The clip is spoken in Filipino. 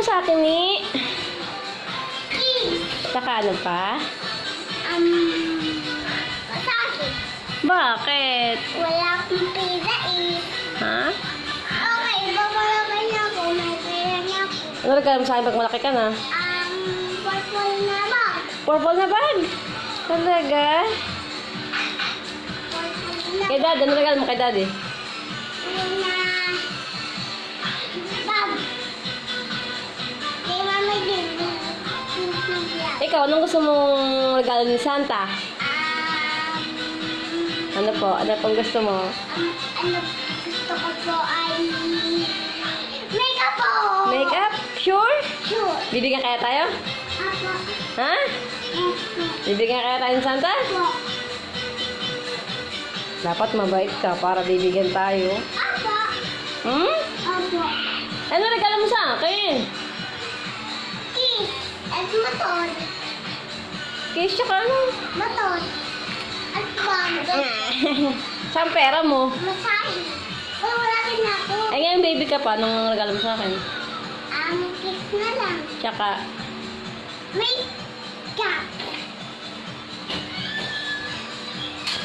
sa akin ni? Kiss. Tsaka ano pa? Masakit. Bakit? Wala akong pera eh. Ha? Okay, babalaban niya ako. May pera niya ako. Ano regalo mo sa akin pag malaki ka na? Purple na ba? Purple na bag. Talaga? Purple na Kay dad, ano regalo mo kay daddy? na bag. Kay mama din. Ikaw, anong gusto mong regalo ni Santa? Ano po? Ano pong gusto mo? Ano gusto ko po ay makeup po. Makeup? Sure? Sure. Bibigyan kaya tayo? Apo. Ha? Bibigyan kaya tayo ni Santa? Apo. Dapat mabait ka para bibigyan tayo. Apo. Hmm? Apo. Ano regalo mo sa akin? Kiss. At motor. Kiss tsaka ano? Motor. At bag. Saan pera mo? Masahe. Oh, wala rin ako. Ay ngayon baby ka pa, anong regalo mo sa akin? Kiss na lang. Tsaka, Makeup.